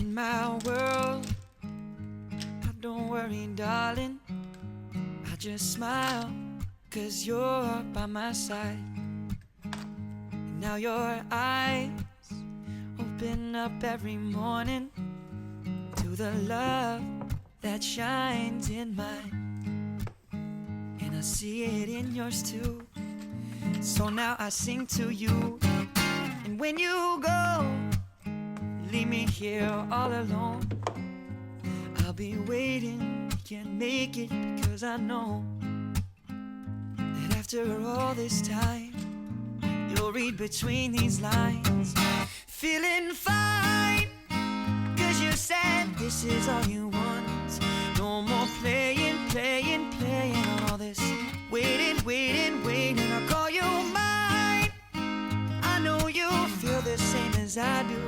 in my world. Don't worry, darling, I just smile, 'cause you're by my side. And now your eyes open up every morning to the love that shines in mine. And I see it in yours too. So now I sing to you. And when you go, leave me here all alone. I'll be waiting, can't make it, because I know that after all this time, you'll read between these lines. Feeling fine, 'cause you said this is all you want. No more playing on all this waiting. I'll call you mine. I know you feel the same as I do.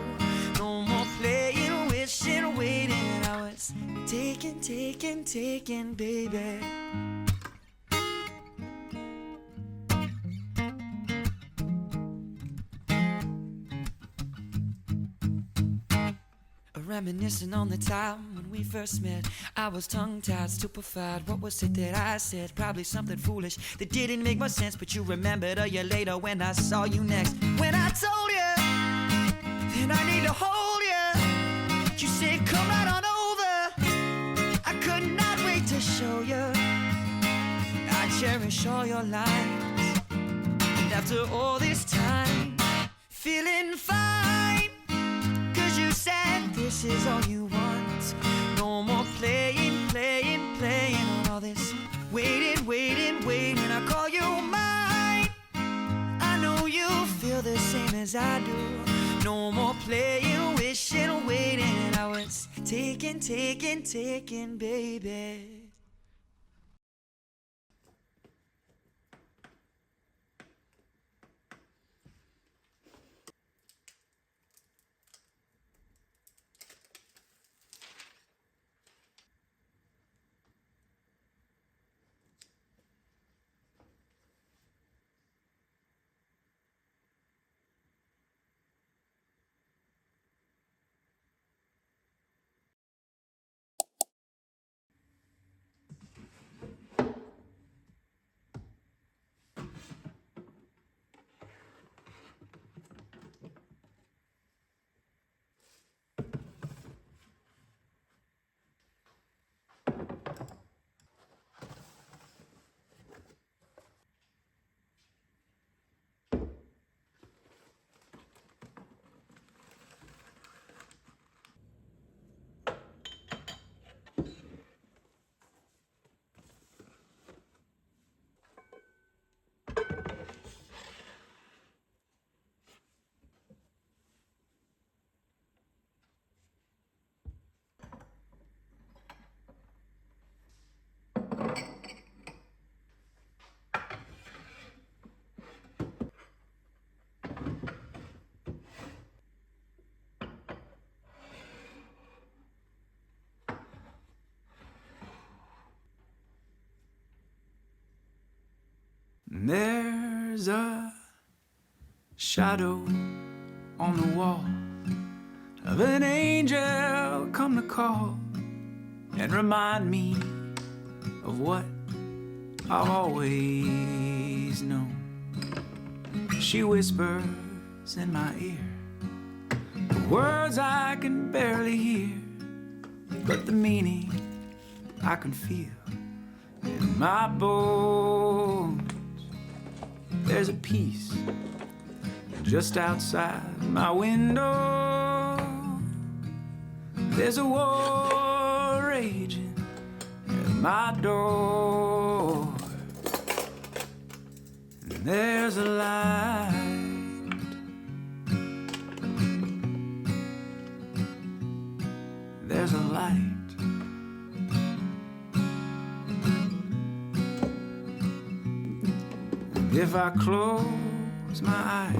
No more playing, wishing, waiting. I was taken, baby. Reminiscing on the time when we first met. I was tongue-tied, stupefied. What was it that I said? Probably something foolish that didn't make much sense. But you remembered a year later when I saw you next. When I told you that I need to hold you, you said come right on over. I could not wait to show you I cherish all your lines. And after all this time, feeling fine, 'cause you said this is all you want. No more playing on all this waiting. I call you mine. I know you feel the same as I do. No more playing, wishing, waiting. I was taken, baby. There's a shadow on the wall of an angel come to call and remind me of what I've always known. She whispers in my ear the words I can barely hear, but the meaning I can feel in my bones. There's a peace just outside my window. There's a war raging at my door. And there's a light. There's a light. If I close my eyes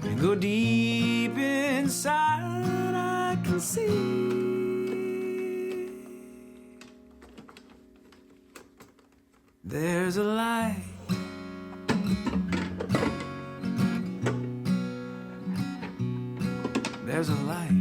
and go deep inside, I can see there's a light. There's a light.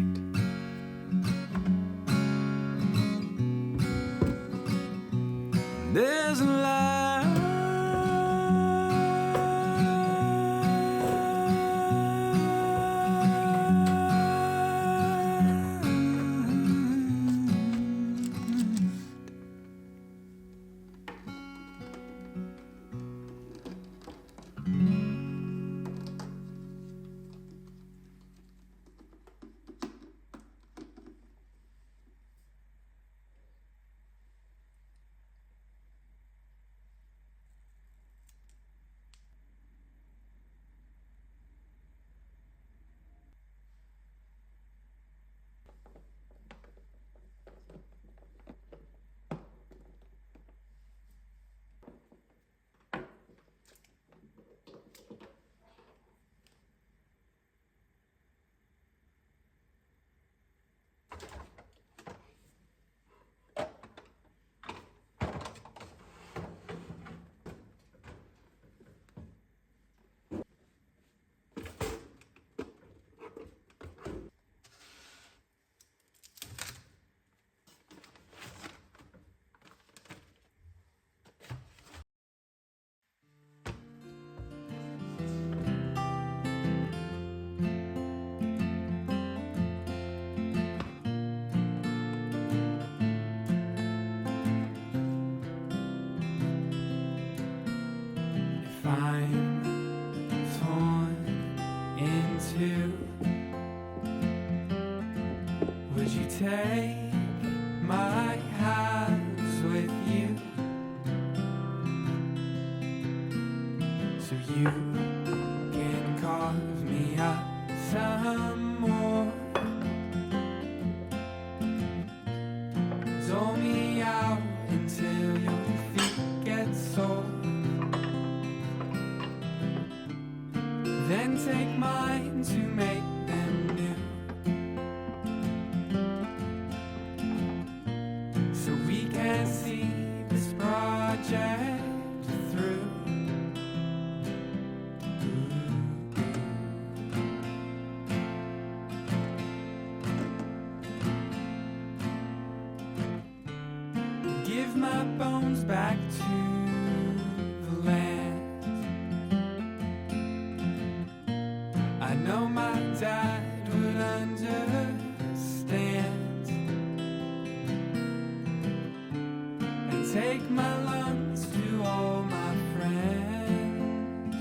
Would you take my hands with you, so you can carve me up some more? Dole me out until your feet get sore. Then take mine to make them new, so we can see this project through. Give my bones back to the land. I know my dad would understand, and take my lungs to all my friends.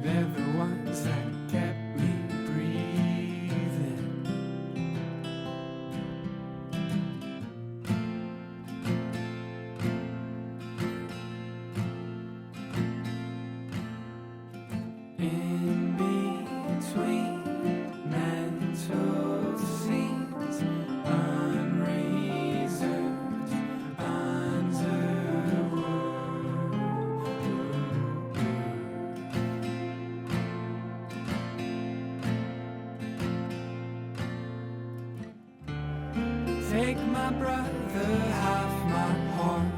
They're the ones that kept me breathing. In between mental scenes, unreserved underwood. Take my brother, half my heart.